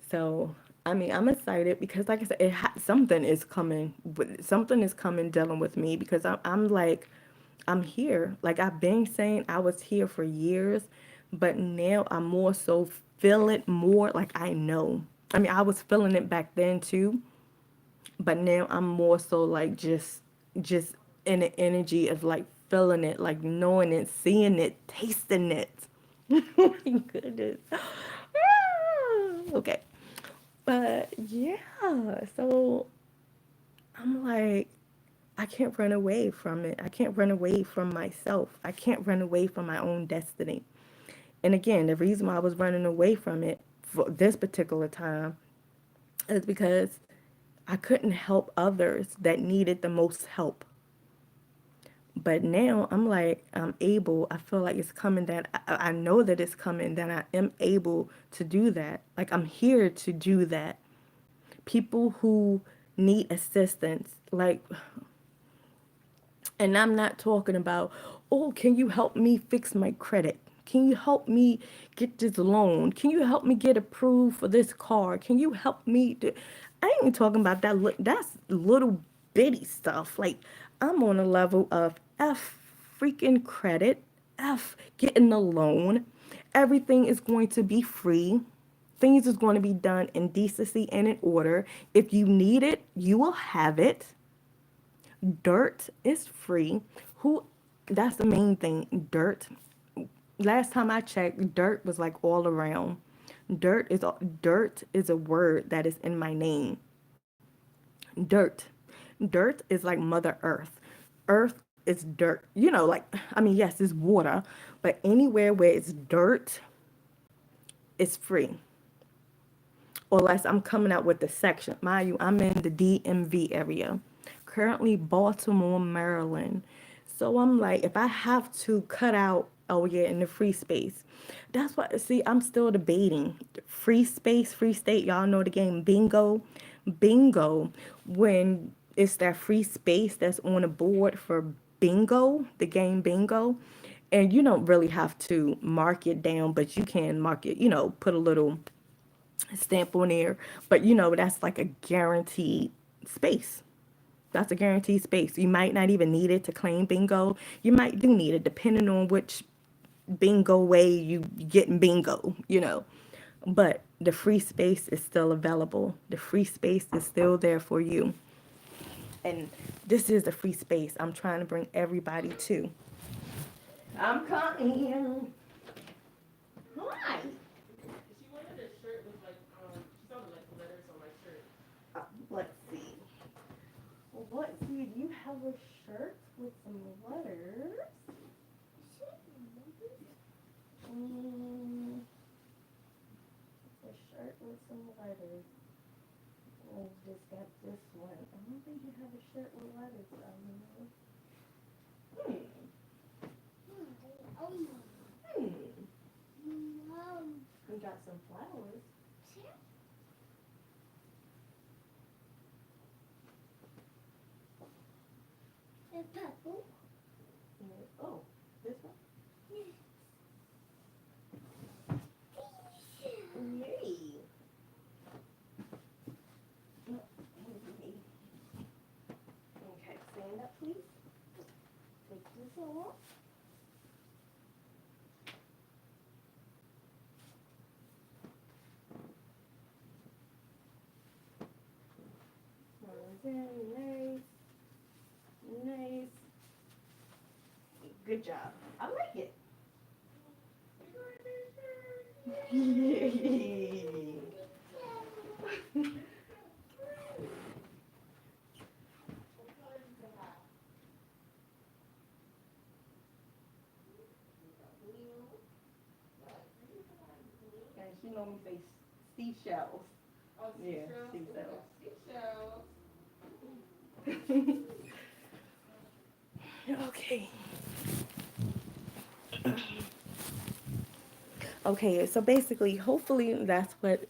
so. I mean, I'm excited because, like I said, something is coming. Something is coming dealing with me because I'm like, I'm here. Like I've been saying I was here for years, but now I'm more so feel it more like I know. I mean, I was feeling it back then too, but now I'm more so like just in the energy of like feeling it, like knowing it, seeing it, tasting it. Oh my goodness. Okay. But yeah, so I'm like, I can't run away from it. I can't run away from myself. I can't run away from my own destiny. And again, the reason why I was running away from it for this particular time is because I couldn't help others that needed the most help. But now I'm like, I'm able, I feel like it's coming that I know that it's coming, that I am able to do that. Like I'm here to do that. People who need assistance, like, and I'm not talking about, oh, can you help me fix my credit? Can you help me get this loan? Can you help me get approved for this car? Can you help me? I ain't talking about that. That's little bitty stuff. Like, I'm on a level of F freaking credit, F getting the loan. Everything is going to be free. Things is going to be done in decency and in order. If you need it, you will have it. Dirt is free. Who That's the main thing. Dirt. Last time I checked, dirt was like all around. Dirt is a word that is in my name. Dirt. Dirt is like Mother Earth. Earth is dirt. Like I mean, yes, it's water, but anywhere where it's dirt, it's free. Or unless I'm coming out with the section. Mind you, I'm in the DMV area, currently Baltimore, Maryland. So I'm like, if I have to cut out, oh yeah, in the free space. That's what, see, I'm still debating. Free space, free state, y'all know the game bingo. Bingo, when it's that free space that's on a board for bingo, the game bingo. And you don't really have to mark it down, but you can mark it, put a little stamp on there. But that's like a guaranteed space. That's a guaranteed space. You might not even need it to claim bingo. You might do need it depending on which bingo way you get bingo. But the free space is still available. The free space is still there for you. And this is the free space I'm trying to bring everybody to. I'm coming. Why? She wanted a shirt with like she saw the like letters on my shirt. Let's see. What? See, you have a shirt with some letters. Mm, it's a shirt with some letters. We just got this one. I don't think you have a shirt with letters on here. Hmm. Hmm. We got some flowers. Oh, this one? Yay. Okay, stand up, please. Take this off. Nice. Nice. Good job. I like it. Yay. And she normally say seashells. Oh, Yeah, seashells. seashells. Seashells. Okay. Okay, so basically, hopefully that's what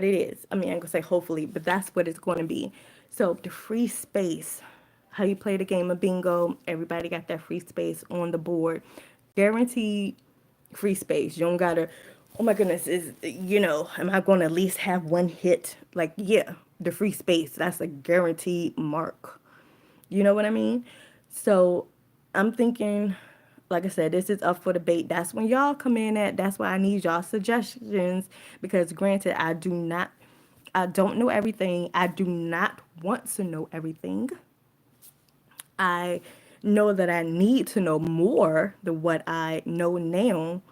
it is. I mean, I'm gonna say hopefully, but that's what it's going to be. So the free space, how you play the game of bingo, everybody got that free space on the board, guaranteed free space. You don't gotta. Oh my goodness, am I going to at least have one hit? Like, yeah, the free space. That's a guaranteed mark. You know what I mean? So I'm thinking, like I said, this is up for debate. That's when y'all come in at. That's why I need y'all suggestions because granted, I don't know everything. I do not want to know everything. I know that I need to know more than what I know now.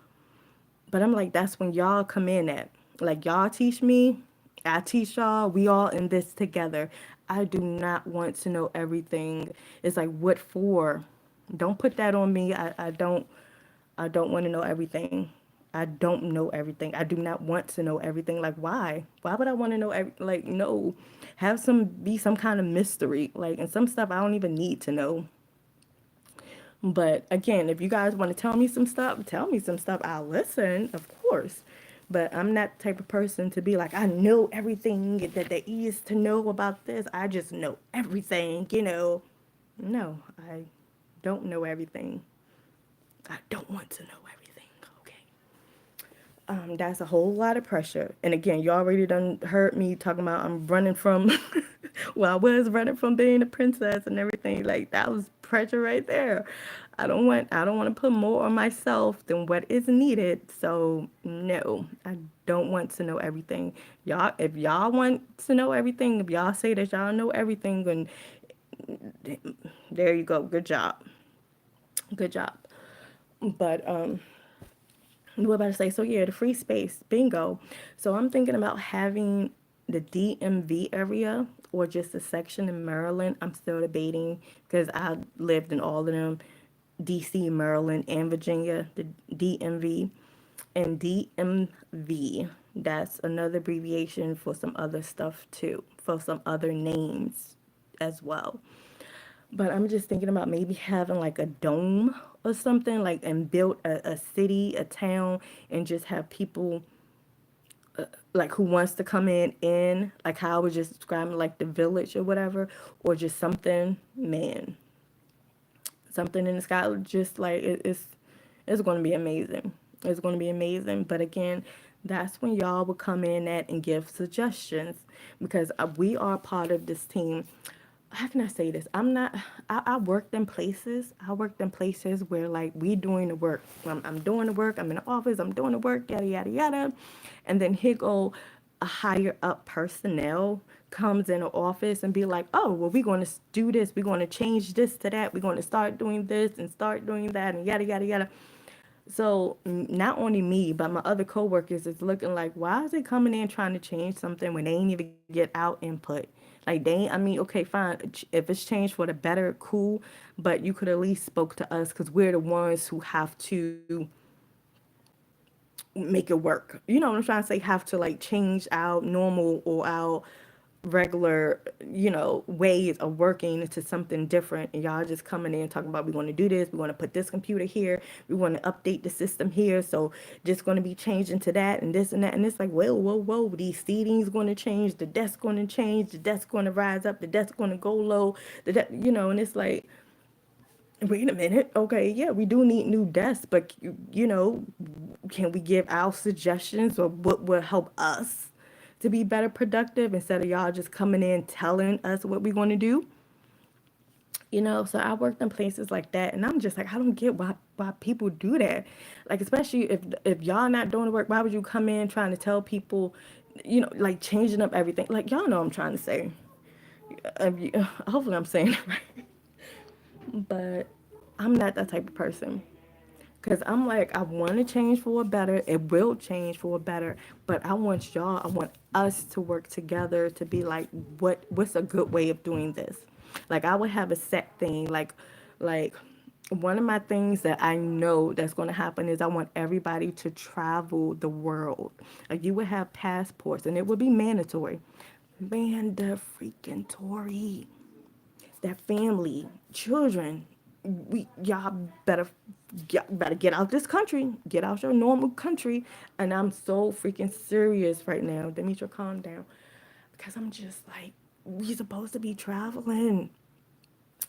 But I'm like, that's when y'all come in at. Like, y'all teach me, I teach y'all, we all in this together. I do not want to know everything. It's like, what for? Don't put that on me. I don't want to know everything. I don't know everything. I do not want to know everything. Like, why? Why would I want to know like, no. Have some kind of mystery. Like, and some stuff I don't even need to know. But again, if you guys want to tell me some stuff, tell me some stuff. I'll listen, of course. But I'm not the type of person to be like, I know everything that there is to know about this. I just know everything. No, I don't know everything. I don't want to know everything. Okay. That's a whole lot of pressure. And again, you already done heard me talking about I'm running from well, I was running from being a princess and everything. Like that was pressure right there. I don't want to put more on myself than what is needed. So no, I don't want to know everything. Y'all, if y'all want to know everything, if y'all say that y'all know everything, then there you go. Good job. Good job. But what about to say? So yeah, the free space, bingo. So I'm thinking about having the DMV area or just a section in Maryland. I'm still debating because I lived in all of them, DC, Maryland, and Virginia. The DMV and DMV. That's another abbreviation for some other stuff too, for some other names as well. But I'm just thinking about maybe having like a dome or something, like and build a city, a town, and just have people like who wants to come in, like how I was just describing like the village or whatever, or just something, man, something in the sky, just like it's going to be amazing. It's going to be amazing. But again, that's when y'all will come in at and give suggestions because we are part of this team. How can I say this? I'm not. I worked in places. I worked in places where like we doing the work. I'm doing the work. I'm in the office. I'm doing the work. Yada yada yada, and then here go a higher up personnel comes in the office and be like, oh, well, we're going to do this. We're going to change this to that. We're going to start doing this and start doing that and yada yada yada. So not only me, but my other coworkers is looking like, why is they coming in trying to change something when they ain't even get our input? Like I mean, okay, fine. If it's changed for the better, cool. But you could at least spoke to us because we're the ones who have to make it work. You know what I'm trying to say? Have to like change our normal or our regular, ways of working into something different. And y'all just coming in talking about we want to do this, we want to put this computer here, we want to update the system here. So just going to be changing to that and this and that. And it's like, whoa, whoa, whoa. These seating's going to change, the desk going to change, the desk going to rise up, the desk going to go low, and it's like, wait a minute. Okay, yeah, we do need new desks, but can we give our suggestions or what will help us to be better productive instead of y'all just coming in telling us what we're going to do? So I worked in places like that, and I'm just like, I don't get why people do that. Like, especially if y'all not doing the work, why would you come in trying to tell people, like changing up everything? Like, y'all know what I'm trying to say. Hopefully, I'm saying it right. But I'm not that type of person. Cause I'm like, I want to change for a better. It will change for a better. But I want us to work together to be like, what's a good way of doing this? Like I would have a set thing. Like one of my things that I know that's going to happen is I want everybody to travel the world. Like you would have passports, and it would be mandatory. Man, the freaking Tory, that family, children, y'all better get out this country, get out your normal country. And I'm so freaking serious right now. Demitra, calm down, because I'm just like, we supposed to be traveling.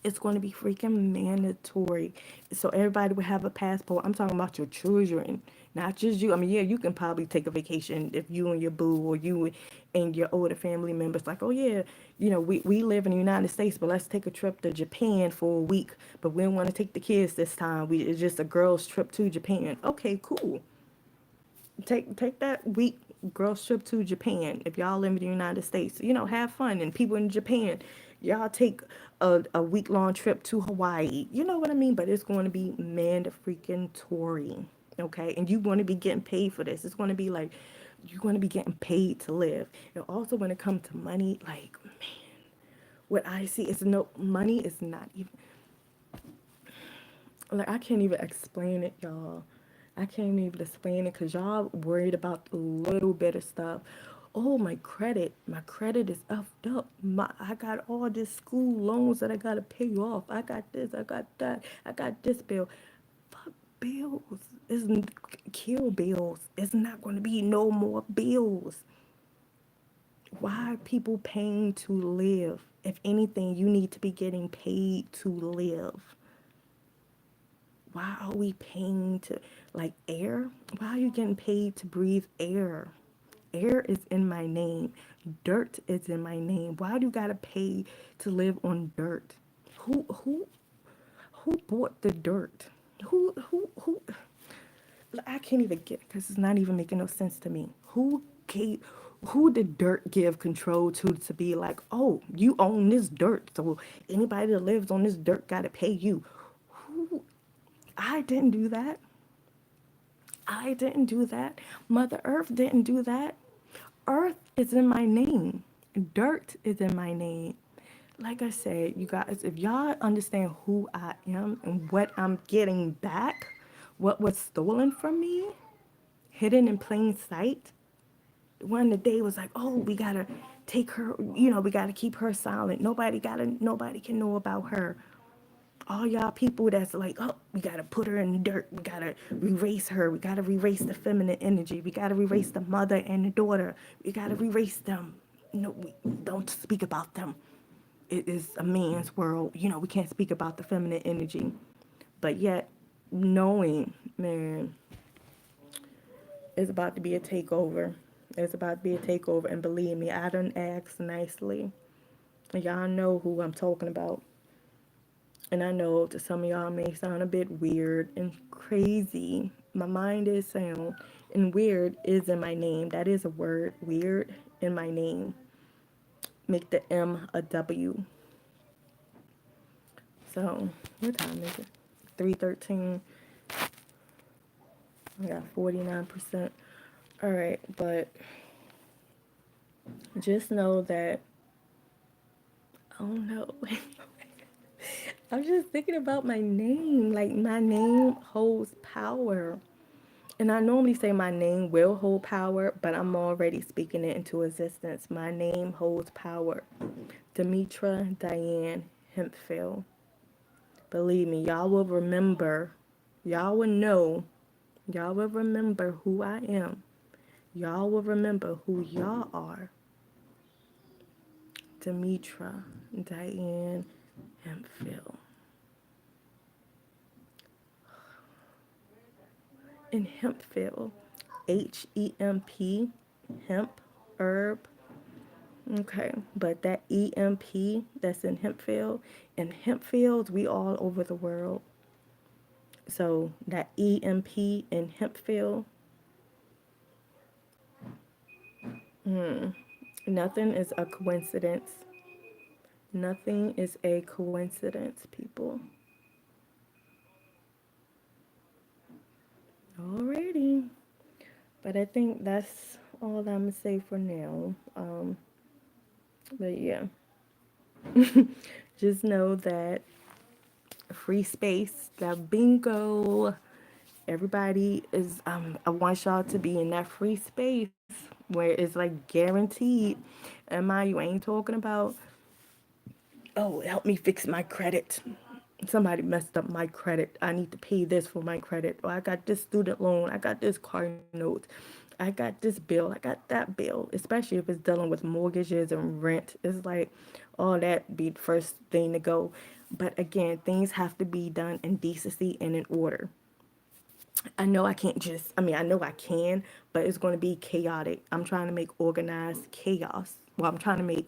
It's going to be freaking mandatory. So everybody would have a passport. I'm talking about your children, not just you. I mean, yeah, you can probably take a vacation if you and your boo or you and your older family members like, oh yeah, we live in the United States, but let's take a trip to Japan for a week. But we don't want to take the kids this time. It's just a girls trip to Japan. Okay, cool. Take that week girls trip to Japan. If y'all live in the United States, have fun. And people in Japan, y'all take a week long trip to Hawaii. You know what I mean? But it's going to be man freaking Tory. Okay, and you want to be getting paid for this. It's going to be like you're going to be getting paid to live. And also when it comes to money, like man, what I see is no money is not even like I can't even explain it, y'all. I can't even explain it because y'all worried about a little bit of stuff. Oh, my credit is effed up. I got all this school loans that I gotta pay off. I got this, I got that, I got this bill. Fuck bills. Isn't kill bills. It's not gonna be no more bills. Why are people paying to live? If anything, you need to be getting paid to live. Why are we paying to like air? Why are you getting paid to breathe air? Air is in my name. Dirt is in my name. Why do you gotta pay to live on dirt? Who bought the dirt? Who I can't even get because it's not even making no sense to me. Who did dirt give control to be like, oh, you own this dirt, so anybody that lives on this dirt gotta pay you. Who I didn't do that. I didn't do that. Mother Earth didn't do that. Earth is in my name. Dirt is in my name. Like I said, you guys, if y'all understand who I am and what I'm getting back, what was stolen from me, hidden in plain sight, one the day was like, oh, we gotta take her, we gotta keep her silent. Nobody can know about her. All y'all people that's like, oh, we gotta put her in the dirt. We gotta erase her. We gotta erase the feminine energy. We gotta erase the mother and the daughter. We gotta erase them. No, we don't speak about them. It is a man's world. We can't speak about the feminine energy. But yet, knowing, man, it's about to be a takeover. It's about to be a takeover. And believe me, I done asked nicely. Y'all know who I'm talking about. And I know to some of y'all may sound a bit weird and crazy. My mind is sound, and weird is in my name. That is a word, weird in my name. Make the M a W. So, what time is it? 3:13. I got 49%. All right, but just know that Oh no. I'm just thinking about my name. Like, my name holds power. And I normally say my name will hold power, but I'm already speaking it into existence. My name holds power. Demitra Diane Hemphill. Believe me, y'all will remember. Y'all will know. Y'all will remember who I am. Y'all will remember who y'all are. Demitra Diane Hemphill. In Hemphill. Hemp, hemp, herb. Okay, but that EMP that's in Hempfield, and hemp fields, we all over the world. So that EMP in Hempfield, nothing is a coincidence. Nothing is a coincidence, people. Alrighty. But I think that's all I'm gonna say for now. But yeah, just know that free space, that bingo. Everybody is, I want y'all to be in that free space where it's like guaranteed. And mind you, I ain't talking about, oh, help me fix my credit. Somebody messed up my credit. I need to pay this for my credit. Or I got this student loan. I got this car note. I got this bill. I got that bill. Especially if it's dealing with mortgages and rent. It's like all that be the first thing to go. But again, things have to be done in decency and in order. I know I can't just, I mean, I know I can, but it's going to be chaotic. I'm trying to make organized chaos. Well, I'm trying to make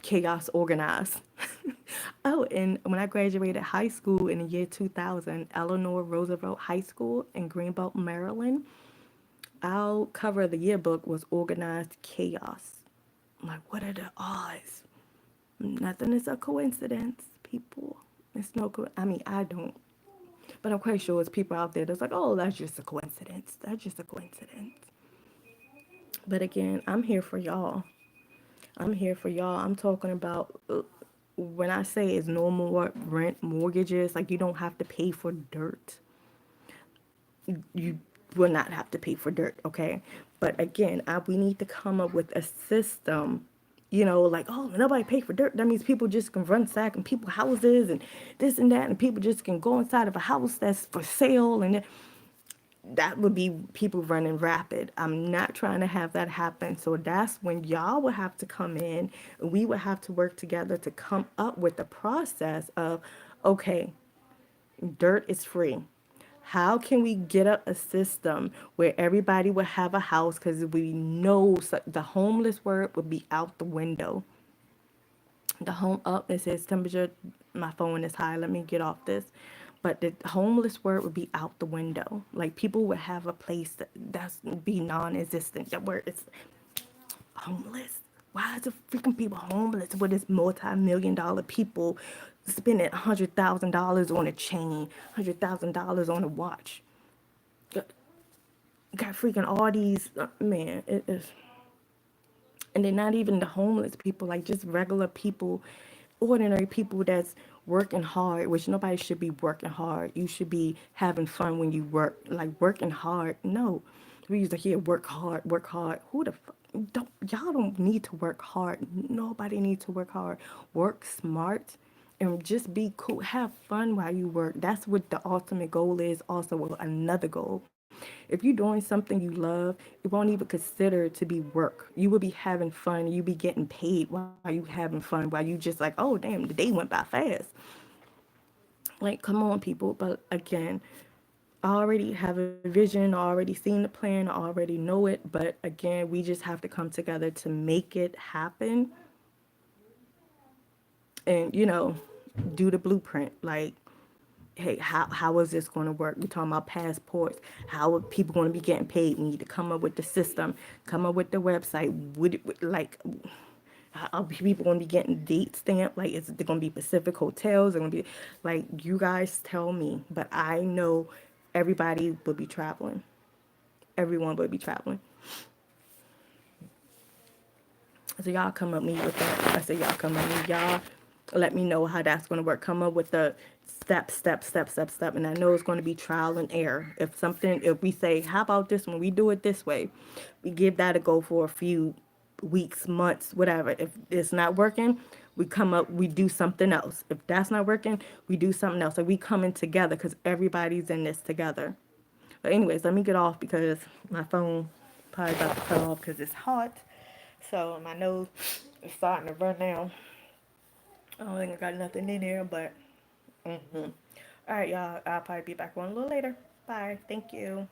chaos organized. Oh, and when I graduated high school in the year 2000, Eleanor Roosevelt High School in Greenbelt, Maryland, our cover of the yearbook was organized chaos. I'm like, what are the odds? Nothing is a coincidence, people. It's no, I mean, I don't. But I'm quite sure there's people out there that's like, oh, that's just a coincidence. That's just a coincidence. But again, I'm here for y'all. I'm here for y'all. I'm talking about when I say it's no more rent, mortgages, like you don't have to pay for dirt. You will not have to pay for dirt, okay? But again, we need to come up with a system. You know, like, oh, nobody pay for dirt. That means people just can run sack and people houses and this and that, and people just can go inside of a house that's for sale, and that would be people running rapid. I'm not trying to have that happen. So that's when y'all would have to come in, and we would have to work together to come up with the process of, okay, dirt is free. How can we get up a system where everybody would have a house? Because we know the homeless word would be out the window. The home up, it says temperature. My phone is high. Let me get off this. But the homeless word would be out the window. Like people would have a place that's be non-existent. That word is homeless. Why is the freaking people homeless with this multi-million-dollar people spending $100,000 on a chain, $100,000 on a watch? Got freaking all these man. It is, and they're not even the homeless people, like just regular people, ordinary people that's working hard, which nobody should be working hard. You should be having fun when you work, like working hard. No, we used to hear work hard, work hard. Who the fuck? Don't, y'all don't need to work hard. Nobody needs to work hard. Work smart and just be cool. Have fun while you work. That's what the ultimate goal is. Also, well, another goal. If you're doing something you love, it won't even consider to be work. You will be having fun. You be getting paid while you having fun. While you just like, oh damn, the day went by fast. Like, come on, people. But again, I already have a vision, I already seen the plan, I already know it. But again, we just have to come together to make it happen and, do the blueprint. Like, hey, how is this going to work? We're talking about passports. How are people going to be getting paid? We need to come up with the system, come up with the website. Like, how are people going to be getting date stamped? Like, is it going to be Pacific hotels? They're going to be like, you guys tell me. But I know everybody will be traveling. Everyone will be traveling. So y'all come at me with that. I said y'all come at me. Y'all let me know how that's gonna work. Come up with the step. And I know it's gonna be trial and error. If we say, how about this one? We do it this way. We give that a go for a few weeks, months, whatever. If it's not working, we do something else. If that's not working, we do something else. So we coming together because everybody's in this together. But anyways, let me get off because my phone probably about to cut off because it's hot. So my nose is starting to run now. I don't think I got nothing in there, but all right, y'all. I'll probably be back on a little later. Bye. Thank you.